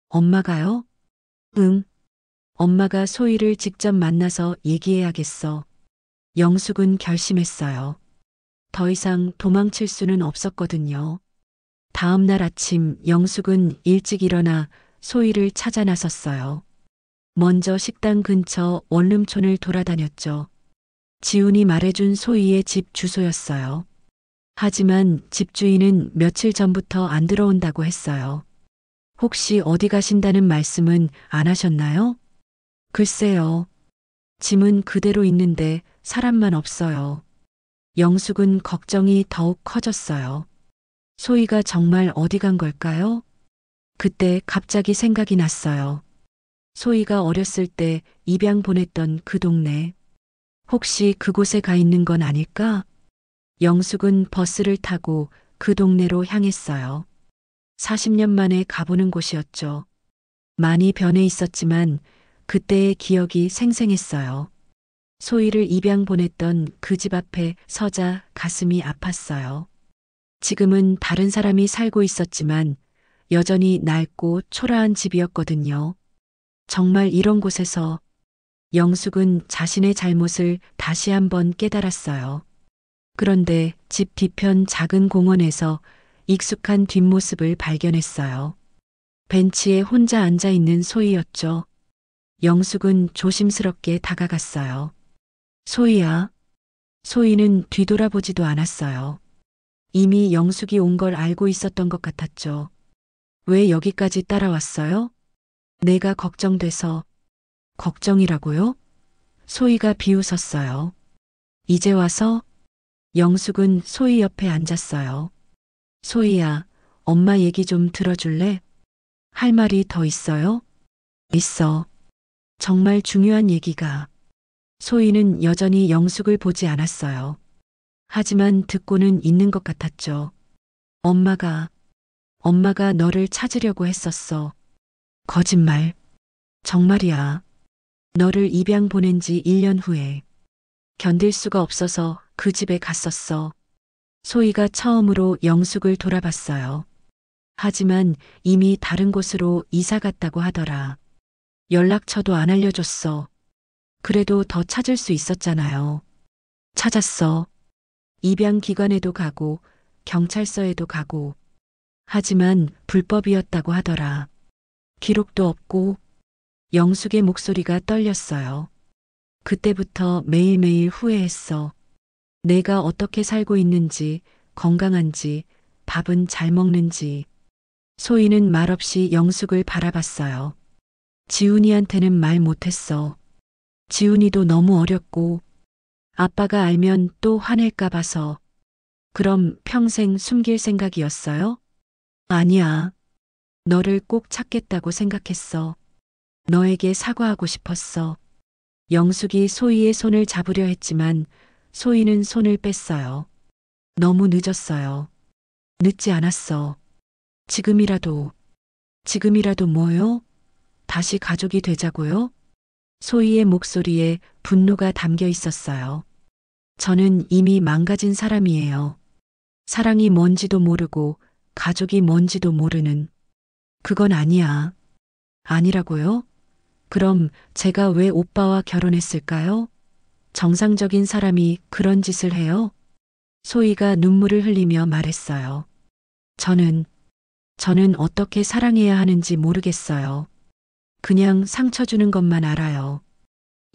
엄마가요? 응. 엄마가 소희를 직접 만나서 얘기해야겠어. 영숙은 결심했어요. 더 이상 도망칠 수는 없었거든요. 다음 날 아침 영숙은 일찍 일어나 소희를 찾아 나섰어요. 먼저 식당 근처 원룸촌을 돌아다녔죠. 지훈이 말해준 소희의 집 주소였어요. 하지만 집주인은 며칠 전부터 안 들어온다고 했어요. 혹시 어디 가신다는 말씀은 안 하셨나요? 글쎄요. 짐은 그대로 있는데 사람만 없어요. 영숙은 걱정이 더욱 커졌어요. 소희가 정말 어디 간 걸까요? 그때 갑자기 생각이 났어요. 소희가 어렸을 때 입양 보냈던 그 동네. 혹시 그곳에 가 있는 건 아닐까? 영숙은 버스를 타고 그 동네로 향했어요. 40년 만에 가보는 곳이었죠. 많이 변해 있었지만 그때의 기억이 생생했어요. 소희를 입양 보냈던 그 집 앞에 서자 가슴이 아팠어요. 지금은 다른 사람이 살고 있었지만 여전히 낡고 초라한 집이었거든요. 정말 이런 곳에서 영숙은 자신의 잘못을 다시 한번 깨달았어요. 그런데 집 뒤편 작은 공원에서 익숙한 뒷모습을 발견했어요. 벤치에 혼자 앉아 있는 소희였죠. 영숙은 조심스럽게 다가갔어요. 소희야. 소희는 뒤돌아보지도 않았어요. 이미 영숙이 온 걸 알고 있었던 것 같았죠. 왜 여기까지 따라왔어요? 내가 걱정돼서. 걱정이라고요? 소희가 비웃었어요. 이제 와서? 영숙은 소희 옆에 앉았어요. 소희야, 엄마 얘기 좀 들어줄래? 할 말이 더 있어요? 있어. 정말 중요한 얘기가. 소희는 여전히 영숙을 보지 않았어요. 하지만 듣고는 있는 것 같았죠. 엄마가 너를 찾으려고 했었어. 거짓말. 정말이야. 너를 입양 보낸 지 1년 후에. 견딜 수가 없어서 그 집에 갔었어. 소희가 처음으로 영숙을 돌아봤어요. 하지만 이미 다른 곳으로 이사 갔다고 하더라. 연락처도 안 알려줬어. 그래도 더 찾을 수 있었잖아요. 찾았어. 입양 기관에도 가고 경찰서에도 가고. 하지만 불법이었다고 하더라. 기록도 없고. 영숙의 목소리가 떨렸어요. 그때부터 매일매일 후회했어. 내가 어떻게 살고 있는지, 건강한지, 밥은 잘 먹는지. 소희는 말없이 영숙을 바라봤어요. 지훈이한테는 말 못했어. 지훈이도 너무 어렸고, 아빠가 알면 또 화낼까 봐서. 그럼 평생 숨길 생각이었어요? 아니야. 너를 꼭 찾겠다고 생각했어. 너에게 사과하고 싶었어. 영숙이 소희의 손을 잡으려 했지만 소희는 손을 뺐어요. 너무 늦었어요. 늦지 않았어. 지금이라도 뭐요? 다시 가족이 되자고요? 소희의 목소리에 분노가 담겨 있었어요. 저는 이미 망가진 사람이에요. 사랑이 뭔지도 모르고 가족이 뭔지도 모르는. 그건 아니야. 아니라고요? 그럼 제가 왜 오빠와 결혼했을까요? 정상적인 사람이 그런 짓을 해요? 소희가 눈물을 흘리며 말했어요. 저는 어떻게 사랑해야 하는지 모르겠어요. 그냥 상처 주는 것만 알아요.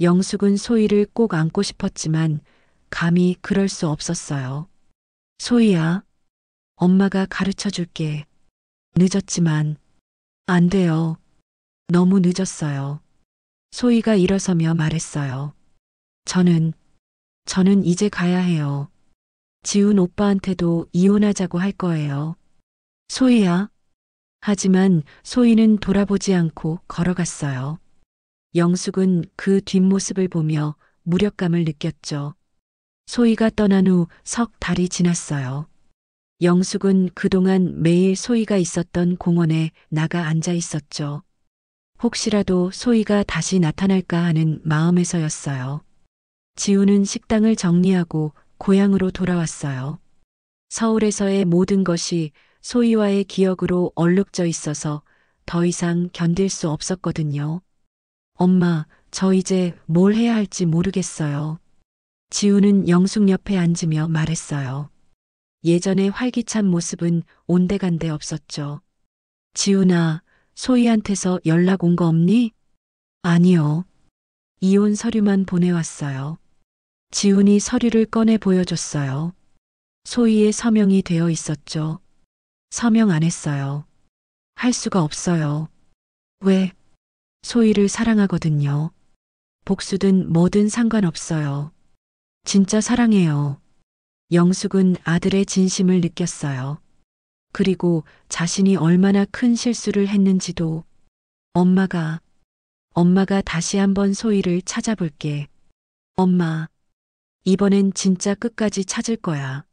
영숙은 소희를 꼭 안고 싶었지만 감히 그럴 수 없었어요. 소희야, 엄마가 가르쳐 줄게. 늦었지만 안 돼요. 너무 늦었어요. 소희가 일어서며 말했어요. 저는 이제 가야 해요. 지훈 오빠한테도 이혼하자고 할 거예요. 소희야. 하지만 소희는 돌아보지 않고 걸어갔어요. 영숙은 그 뒷모습을 보며 무력감을 느꼈죠. 소희가 떠난 후 석 달이 지났어요. 영숙은 그동안 매일 소희가 있었던 공원에 나가 앉아 있었죠. 혹시라도 소희가 다시 나타날까 하는 마음에서였어요. 지우는 식당을 정리하고 고향으로 돌아왔어요. 서울에서의 모든 것이 소희와의 기억으로 얼룩져 있어서 더 이상 견딜 수 없었거든요. 엄마, 저 이제 뭘 해야 할지 모르겠어요. 지우는 영숙 옆에 앉으며 말했어요. 예전의 활기찬 모습은 온데간데 없었죠. 지훈아, 소희한테서 연락 온 거 없니? 아니요. 이혼 서류만 보내왔어요. 지훈이 서류를 꺼내 보여줬어요. 소희의 서명이 되어 있었죠. 서명 안 했어요. 할 수가 없어요. 왜? 소희를 사랑하거든요. 복수든 뭐든 상관없어요. 진짜 사랑해요. 영숙은 아들의 진심을 느꼈어요. 그리고 자신이 얼마나 큰 실수를 했는지도 엄마가 다시 한번 소희를 찾아볼게. 엄마, 이번엔 진짜 끝까지 찾을 거야.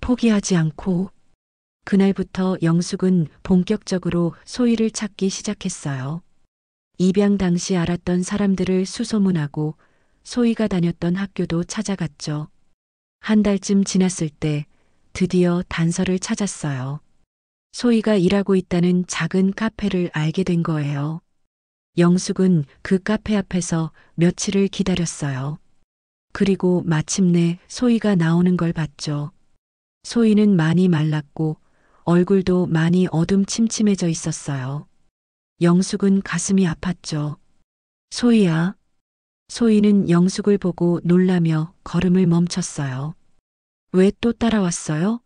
포기하지 않고. 그날부터 영숙은 본격적으로 소희를 찾기 시작했어요. 입양 당시 알았던 사람들을 수소문하고 소희가 다녔던 학교도 찾아갔죠. 한 달쯤 지났을 때 드디어 단서를 찾았어요. 소희가 일하고 있다는 작은 카페를 알게 된 거예요. 영숙은 그 카페 앞에서 며칠을 기다렸어요. 그리고 마침내 소희가 나오는 걸 봤죠. 소희는 많이 말랐고 얼굴도 많이 어둠침침해져 있었어요. 영숙은 가슴이 아팠죠. 소희야. 소희는 영숙을 보고 놀라며 걸음을 멈췄어요. 왜 또 따라왔어요?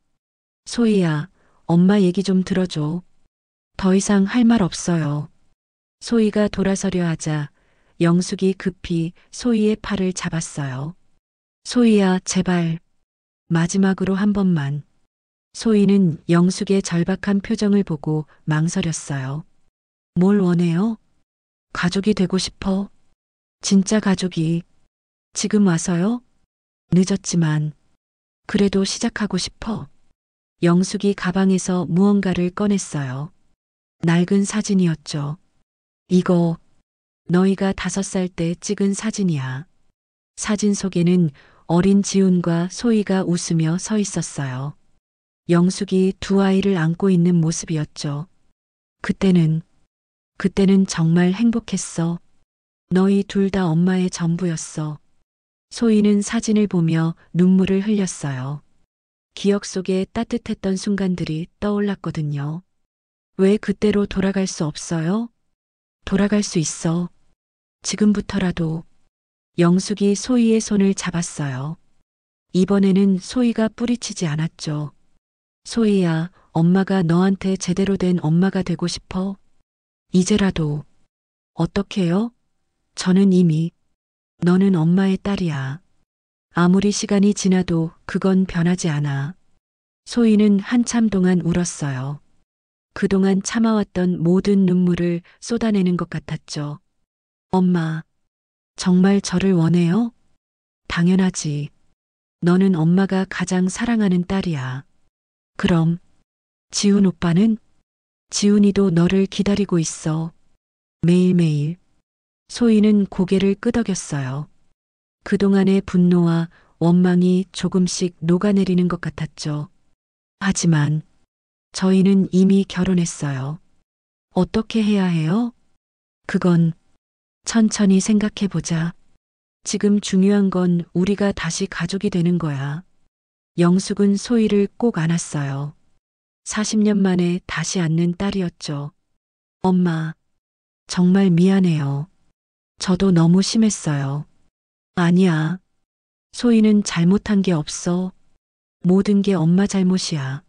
소희야, 엄마 얘기 좀 들어줘. 더 이상 할 말 없어요. 소희가 돌아서려 하자 영숙이 급히 소희의 팔을 잡았어요. 소희야, 제발. 마지막으로 한 번만. 소희는 영숙의 절박한 표정을 보고 망설였어요. 뭘 원해요? 가족이 되고 싶어. 진짜 가족이. 지금 와서요? 늦었지만. 그래도 시작하고 싶어. 영숙이 가방에서 무언가를 꺼냈어요. 낡은 사진이었죠. 이거 너희가 5살 때 찍은 사진이야. 사진 속에는 어린 지훈과 소희가 웃으며 서 있었어요. 영숙이 두 아이를 안고 있는 모습이었죠. 그때는 정말 행복했어. 너희 둘 다 엄마의 전부였어. 소희는 사진을 보며 눈물을 흘렸어요. 기억 속에 따뜻했던 순간들이 떠올랐거든요. 왜 그때로 돌아갈 수 없어요? 돌아갈 수 있어. 지금부터라도. 영숙이 소희의 손을 잡았어요. 이번에는 소희가 뿌리치지 않았죠. 소희야, 엄마가 너한테 제대로 된 엄마가 되고 싶어? 이제라도. 어떻게요? 저는 이미. 너는 엄마의 딸이야. 아무리 시간이 지나도 그건 변하지 않아. 소희는 한참 동안 울었어요. 그동안 참아왔던 모든 눈물을 쏟아내는 것 같았죠. 엄마, 정말 저를 원해요? 당연하지. 너는 엄마가 가장 사랑하는 딸이야. 그럼, 지훈 오빠는? 지훈이도 너를 기다리고 있어. 매일매일. 소희는 고개를 끄덕였어요. 그동안의 분노와 원망이 조금씩 녹아내리는 것 같았죠. 하지만 저희는 이미 결혼했어요. 어떻게 해야 해요? 그건 천천히 생각해보자. 지금 중요한 건 우리가 다시 가족이 되는 거야. 영숙은 소희를 꼭 안았어요. 40년 만에 다시 안는 딸이었죠. 엄마, 정말 미안해요. 저도 너무 심했어요. 아니야. 소희는 잘못한 게 없어. 모든 게 엄마 잘못이야.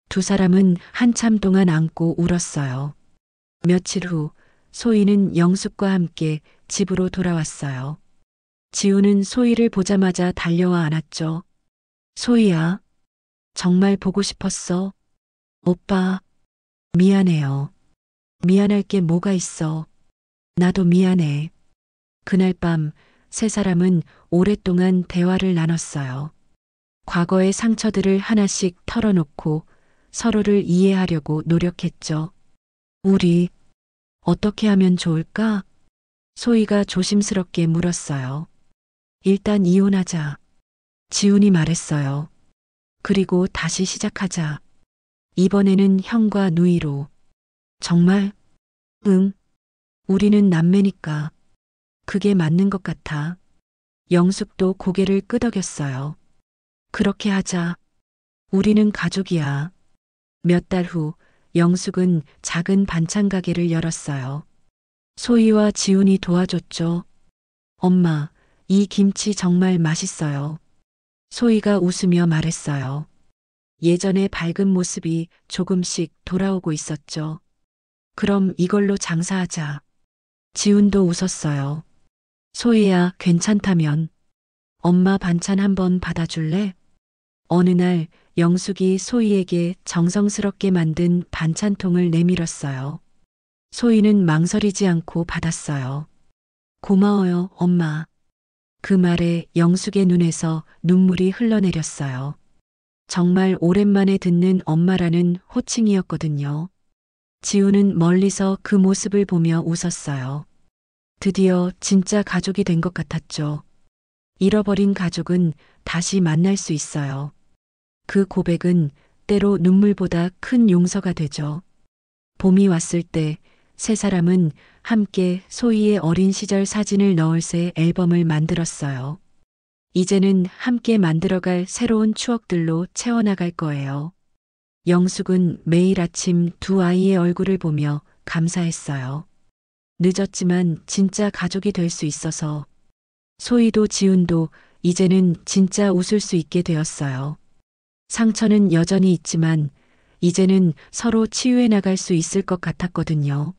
두 사람은 한참 동안 안고 울었어요. 며칠 후 소희는 영숙과 함께 집으로 돌아왔어요. 지우는 소희를 보자마자 달려와 안았죠. 소희야, 정말 보고 싶었어. 오빠, 미안해요. 미안할 게 뭐가 있어. 나도 미안해. 그날 밤 세 사람은 오랫동안 대화를 나눴어요. 과거의 상처들을 하나씩 털어놓고 서로를 이해하려고 노력했죠. 우리 어떻게 하면 좋을까? 소희가 조심스럽게 물었어요. 일단 이혼하자. 지훈이 말했어요. 그리고 다시 시작하자. 이번에는 형과 누이로. 정말? 응. 우리는 남매니까. 그게 맞는 것 같아. 영숙도 고개를 끄덕였어요. 그렇게 하자. 우리는 가족이야. 몇 달 후 영숙은 작은 반찬 가게를 열었어요. 소희와 지훈이 도와줬죠. 엄마, 이 김치 정말 맛있어요. 소희가 웃으며 말했어요. 예전의 밝은 모습이 조금씩 돌아오고 있었죠. 그럼 이걸로 장사하자. 지훈도 웃었어요. 소희야, 괜찮다면 엄마 반찬 한번 받아줄래? 어느 날 영숙이 소희에게 정성스럽게 만든 반찬통을 내밀었어요. 소희는 망설이지 않고 받았어요. 고마워요, 엄마. 그 말에 영숙의 눈에서 눈물이 흘러내렸어요. 정말 오랜만에 듣는 엄마라는 호칭이었거든요. 지우는 멀리서 그 모습을 보며 웃었어요. 드디어 진짜 가족이 된 것 같았죠. 잃어버린 가족은 다시 만날 수 있어요. 그 고백은 때로 눈물보다 큰 용서가 되죠. 봄이 왔을 때 세 사람은 함께 소희의 어린 시절 사진을 넣을 새 앨범을 만들었어요. 이제는 함께 만들어갈 새로운 추억들로 채워나갈 거예요. 영숙은 매일 아침 두 아이의 얼굴을 보며 감사했어요. 늦었지만 진짜 가족이 될 수 있어서. 소희도 지훈도 이제는 진짜 웃을 수 있게 되었어요. 상처는 여전히 있지만 이제는 서로 치유해 나갈 수 있을 것 같았거든요.